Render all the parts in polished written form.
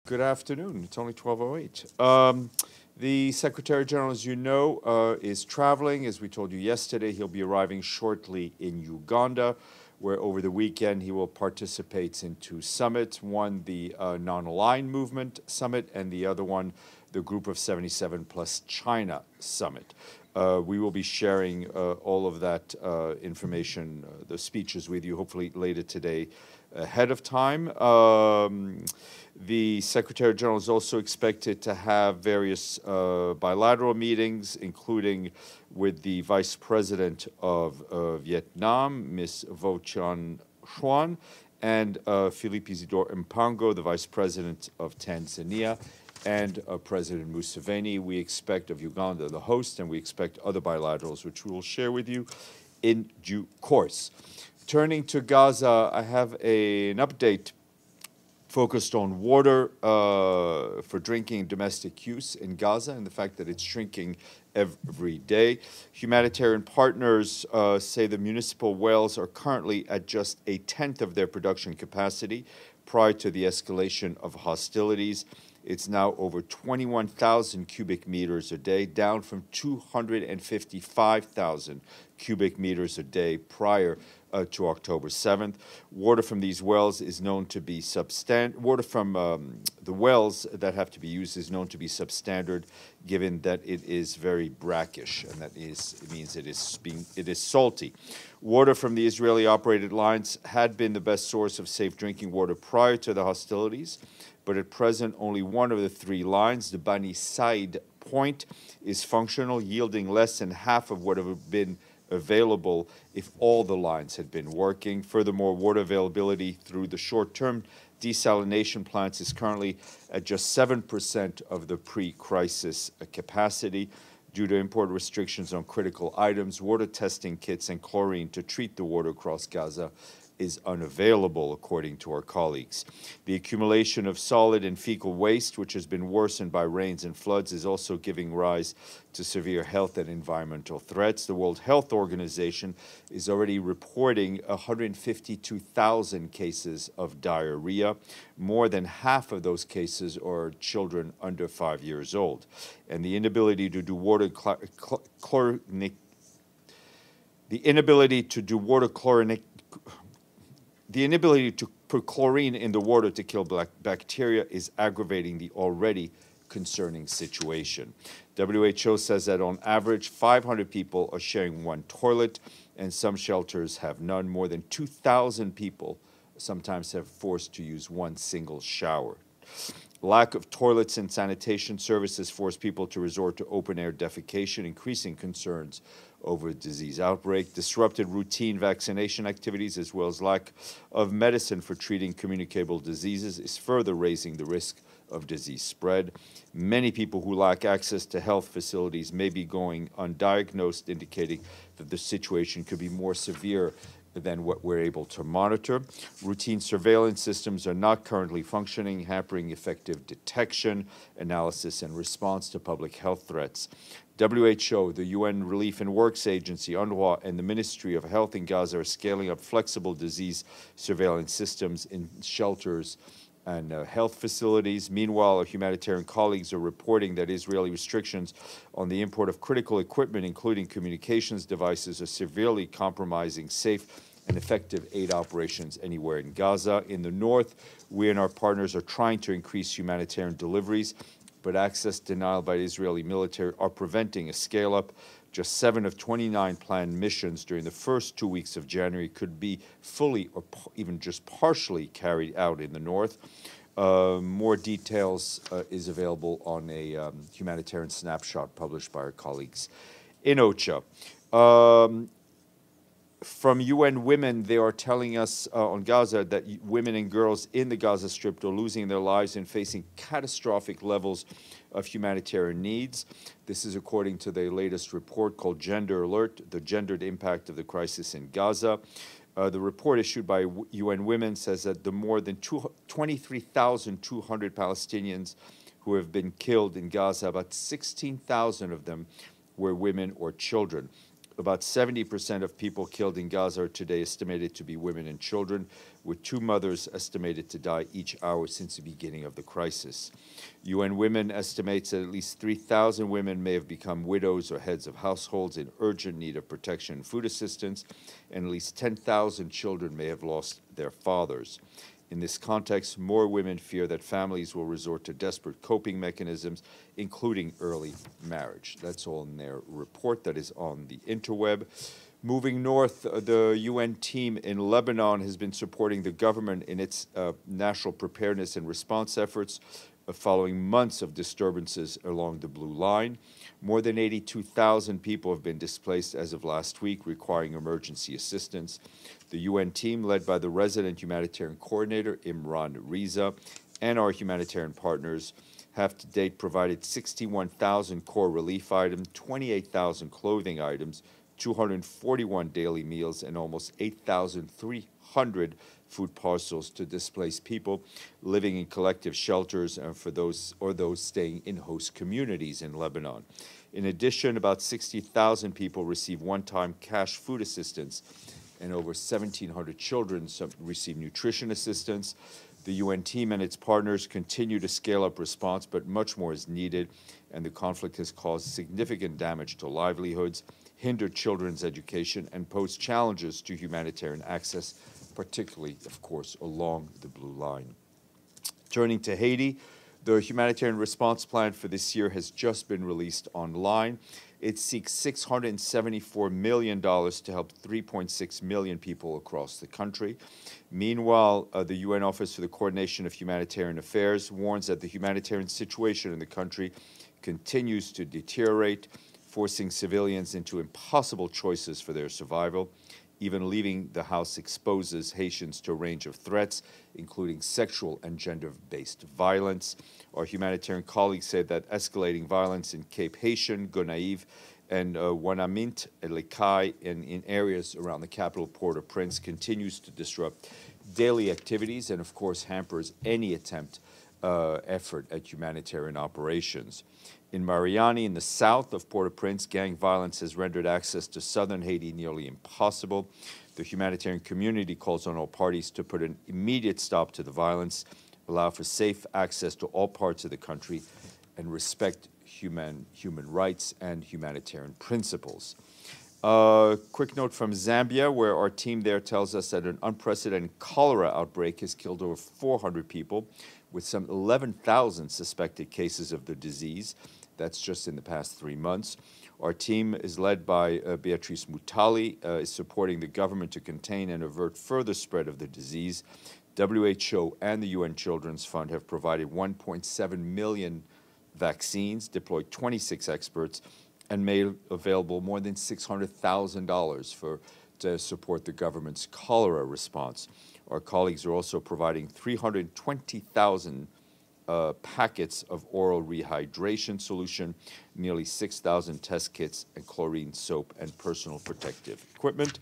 Good afternoon. It's only 12:08. The Secretary General, as you know, is traveling. As we told you yesterday, he'll be arriving shortly in Uganda, where over the weekend he will participate in two summits. One, the Non-Aligned Movement Summit, and the other one, the Group of 77 plus China Summit. We will be sharing all of that information, the speeches with you, hopefully later today ahead of time. The Secretary General is also expected to have various bilateral meetings, including with the Vice President of Vietnam, Ms. Vo Chan Xuan, and Phillip Isdor Mpango, the Vice President of Tanzania, and President Museveni. We expect of Uganda, the host, and we expect other bilaterals, which we will share with you in due course. Turning to Gaza, I have an update focused on water for drinking and domestic use in Gaza and the fact that it's shrinking every day. Humanitarian partners say the municipal wells are currently at just a tenth of their production capacity prior to the escalation of hostilities. It's now over 21,000 cubic meters a day, down from 255,000 cubic meters a day prior to October 7th. Water from these wells is known to be water from the wells that have to be used is known to be substandard, given that it is very brackish, and it means it is salty. Water from the Israeli-operated lines had been the best source of safe drinking water prior to the hostilities, but at present only one of the three lines, the Bani Said point, is functional, yielding less than half of what would have been available if all the lines had been working. Furthermore, water availability through the short-term desalination plants is currently at just 7% of the pre-crisis capacity. Due to import restrictions on critical items, water testing kits and chlorine to treat the water across Gaza is unavailable, according to our colleagues. The accumulation of solid and fecal waste, which has been worsened by rains and floods, is also giving rise to severe health and environmental threats. The World Health Organization is already reporting 152,000 cases of diarrhea. More than half of those cases are children under 5 years old. And the inability to do water The inability to put chlorine in the water to kill bacteria is aggravating the already concerning situation. WHO says that on average, 500 people are sharing one toilet, and some shelters have none. More than 2,000 people sometimes have forced to use one single shower. Lack of toilets and sanitation services force people to resort to open-air defecation, increasing concerns over disease outbreak. Disrupted routine vaccination activities, as well as lack of medicine for treating communicable diseases, is further raising the risk of disease spread. Many people who lack access to health facilities may be going undiagnosed, indicating that the situation could be more severe than what we're able to monitor. Routine surveillance systems are not currently functioning, hampering effective detection, analysis, and response to public health threats. WHO, the UN Relief and Works Agency, UNRWA, and the Ministry of Health in Gaza are scaling up flexible disease surveillance systems in shelters and health facilities. Meanwhile, our humanitarian colleagues are reporting that Israeli restrictions on the import of critical equipment, including communications devices, are severely compromising safe and effective aid operations anywhere in Gaza. In the north, we and our partners are trying to increase humanitarian deliveries, but access denial by the Israeli military are preventing a scale-up. Just 7 of 29 planned missions during the first 2 weeks of January could be fully or even just partially carried out in the north. More details is available on a humanitarian snapshot published by our colleagues in OCHA. From UN Women, they are telling us on Gaza that women and girls in the Gaza Strip are losing their lives and facing catastrophic levels of humanitarian needs. This is according to the latest report called Gender Alert, the gendered impact of the crisis in Gaza. The report issued by UN Women says that the more than 23,200 Palestinians who have been killed in Gaza, about 16,000 of them were women or children. About 70% of people killed in Gaza are today estimated to be women and children, with 2 mothers estimated to die each hour since the beginning of the crisis. UN Women estimates that at least 3,000 women may have become widows or heads of households in urgent need of protection and food assistance, and at least 10,000 children may have lost their fathers. In this context, more women fear that families will resort to desperate coping mechanisms, including early marriage. That's all in their report that is on the interweb. Moving north, the UN team in Lebanon has been supporting the government in its national preparedness and response efforts following months of disturbances along the Blue Line. More than 82,000 people have been displaced as of last week, requiring emergency assistance. The UN team, led by the resident humanitarian coordinator, Imran Riza, and our humanitarian partners, have to date provided 61,000 core relief items, 28,000 clothing items, 241 daily meals, and almost 8,300 food parcels to displaced people living in collective shelters and for those staying in host communities in Lebanon. In addition, about 60,000 people receive one-time cash food assistance, and over 1,700 children receive nutrition assistance. The UN team and its partners continue to scale up response, but much more is needed, and the conflict has caused significant damage to livelihoods, hindered children's education, and posed challenges to humanitarian access, particularly, of course, along the Blue Line. Turning to Haiti, the humanitarian response plan for this year has just been released online. It seeks $674 million to help 3.6 million people across the country. Meanwhile, the UN Office for the Coordination of Humanitarian Affairs warns that the humanitarian situation in the country continues to deteriorate, forcing civilians into impossible choices for their survival. Even leaving the house exposes Haitians to a range of threats, including sexual and gender-based violence. Our humanitarian colleagues say that escalating violence in Cape Haitian, Gonaïve, and Wanamint, Lekai, and in areas around the capital, Port-au-Prince, continues to disrupt daily activities and, of course, hampers any effort at humanitarian operations. In Mariani, in the south of Port-au-Prince, gang violence has rendered access to southern Haiti nearly impossible. The humanitarian community calls on all parties to put an immediate stop to the violence, allow for safe access to all parts of the country, and respect human rights and humanitarian principles. Quick note from Zambia, where our team there tells us that an unprecedented cholera outbreak has killed over 400 people, with some 11,000 suspected cases of the disease. That's just in the past 3 months. Our team is led by Beatrice Mutali, is supporting the government to contain and avert further spread of the disease. WHO and the UN Children's Fund have provided 1.7 million vaccines, deployed 26 experts, and made available more than $600,000 to support the government's cholera response. Our colleagues are also providing 320,000 packets of oral rehydration solution, nearly 6,000 test kits, and chlorine soap and personal protective equipment.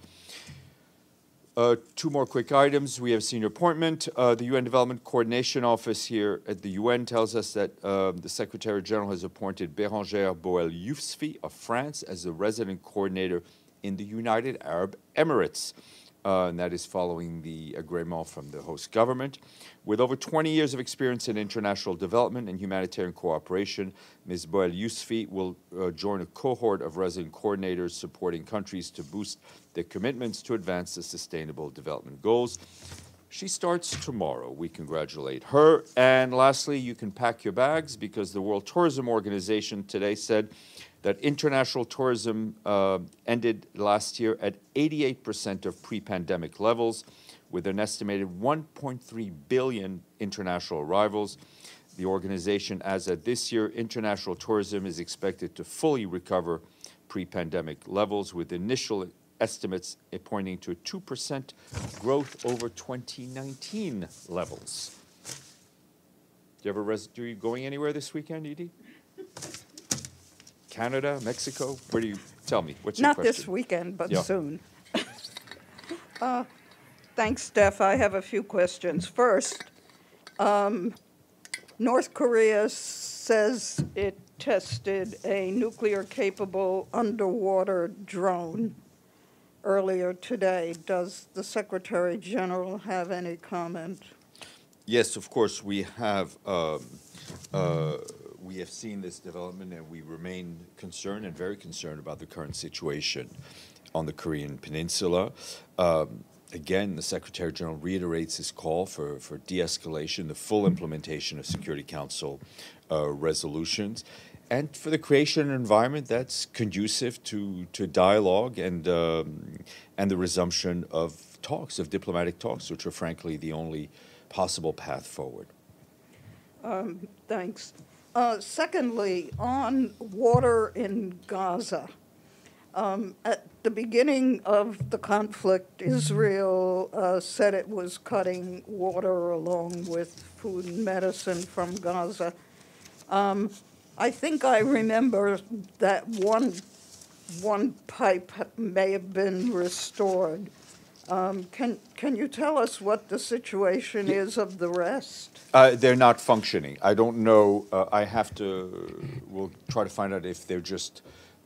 2 more quick items. We have senior appointment. The UN Development Coordination Office here at the UN tells us that the Secretary General has appointed Bérangère Boel-Yousfi of France as the resident coordinator in the United Arab Emirates. And that is following the agreement from the host government. With over 20 years of experience in international development and humanitarian cooperation, Ms. Boel-Yousfi will join a cohort of resident coordinators supporting countries to boost their commitments to advance the Sustainable Development Goals. She starts tomorrow. We congratulate her. And lastly, you can pack your bags because the World Tourism Organization today said that international tourism ended last year at 88% of pre-pandemic levels, with an estimated 1.3 billion international arrivals. The organization adds that this year, international tourism is expected to fully recover pre-pandemic levels, with initial estimates pointing to a 2% growth over 2019 levels. Are you going anywhere this weekend, Edie? Canada, Mexico? Where do you tell me? What's your question? Not this weekend, but soon. Thanks, Steph. I have a few questions. First, North Korea says it tested a nuclear-capable underwater drone earlier today. Does the Secretary General have any comment? Yes, of course, we have seen this development, and we remain concerned and very concerned about the current situation on the Korean Peninsula. Again, the Secretary General reiterates his call for de-escalation, the full implementation of Security Council resolutions, and for the creation of an environment that's conducive to dialogue and the resumption of talks, of diplomatic talks, which are frankly the only possible path forward. Thanks. Secondly, on water in Gaza. At the beginning of the conflict, Israel said it was cutting water along with food and medicine from Gaza. I think I remember that one pipe may have been restored. Can you tell us what the situation is of the rest? They're not functioning. I don't know. We'll try to find out if they're just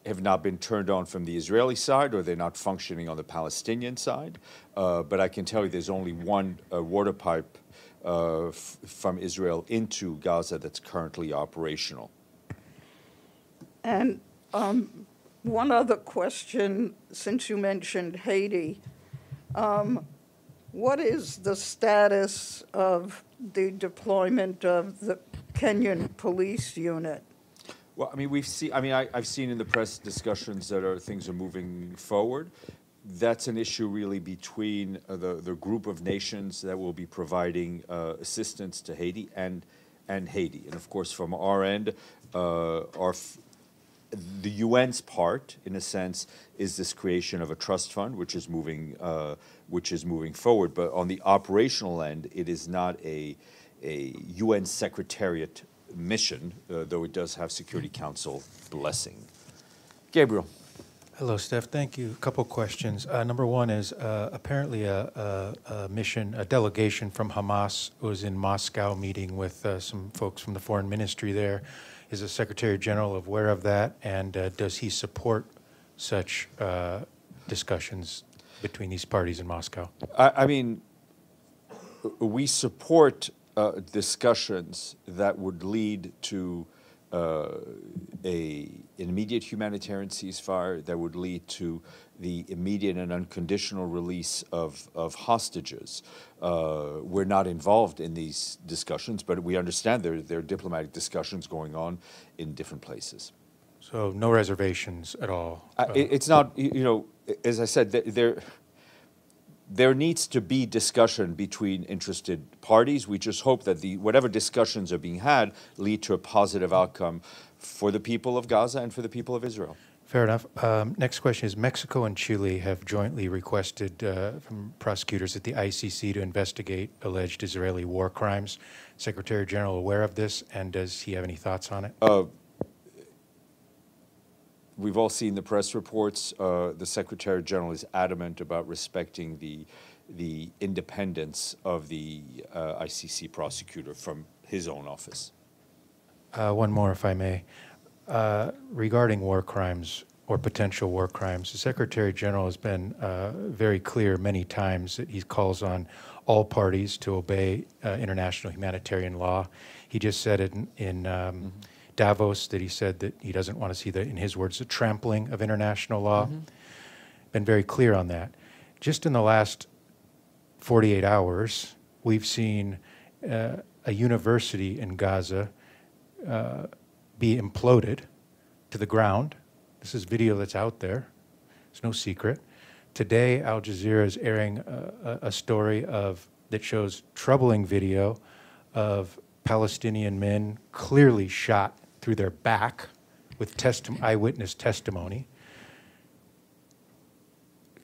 have not been turned on from the Israeli side or they're not functioning on the Palestinian side. But I can tell you there's only one water pipe from Israel into Gaza that's currently operational. And one other question, since you mentioned Haiti, what is the status of the deployment of the Kenyan police unit? Well, I mean, I've seen in the press discussions that things are moving forward. That's an issue really between the group of nations that will be providing assistance to Haiti and Haiti. And of course, from our end, the UN's part, in a sense, is this creation of a trust fund, which is moving forward. But on the operational end, it is not a UN secretariat mission, though it does have Security Council blessing. Gabriel. Hello, Steph. Thank you. A couple questions. Number one is apparently a delegation from Hamas was in Moscow meeting with some folks from the foreign ministry there. Is the Secretary General aware of that, and does he support such discussions between these parties in Moscow? I mean, we support discussions that would lead to an immediate humanitarian ceasefire, that would lead to the immediate and unconditional release of hostages. We're not involved in these discussions, but we understand there are diplomatic discussions going on in different places. So no reservations at all? It's not, as I said, there needs to be discussion between interested parties. We just hope that whatever discussions are being had lead to a positive outcome for the people of Gaza and for the people of Israel. Fair enough. Next question is, Mexico and Chile have jointly requested from prosecutors at the ICC to investigate alleged Israeli war crimes. Secretary General aware of this, and does he have any thoughts on it? We've all seen the press reports. The Secretary General is adamant about respecting the independence of the ICC prosecutor from his own office. One more, if I may. Regarding war crimes or potential war crimes, the Secretary General has been very clear many times that he calls on all parties to obey international humanitarian law. He just said it in Davos, that he said that he doesn't want to see, in his words, the trampling of international law. Been very clear on that. Just in the last 48 hours, we've seen a university in Gaza be imploded to the ground. This is video that's out there. It's no secret. Today, Al Jazeera is airing a story that shows troubling video of Palestinian men clearly shot through their back with eyewitness testimony.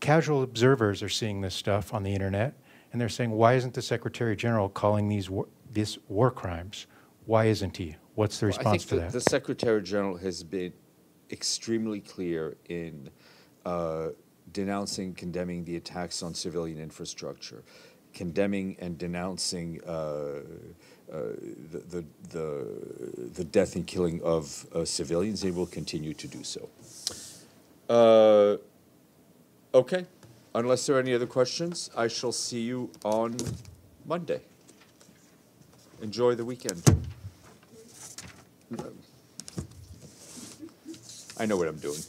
Casual observers are seeing this stuff on the internet, and they're saying, why isn't the Secretary General calling these war crimes? Why isn't he? What's the response to that? The Secretary General has been extremely clear in denouncing, condemning the attacks on civilian infrastructure, condemning and denouncing the death and killing of civilians, and will continue to do so. Okay, unless there are any other questions, I shall see you on Monday. Enjoy the weekend. I know what I'm doing.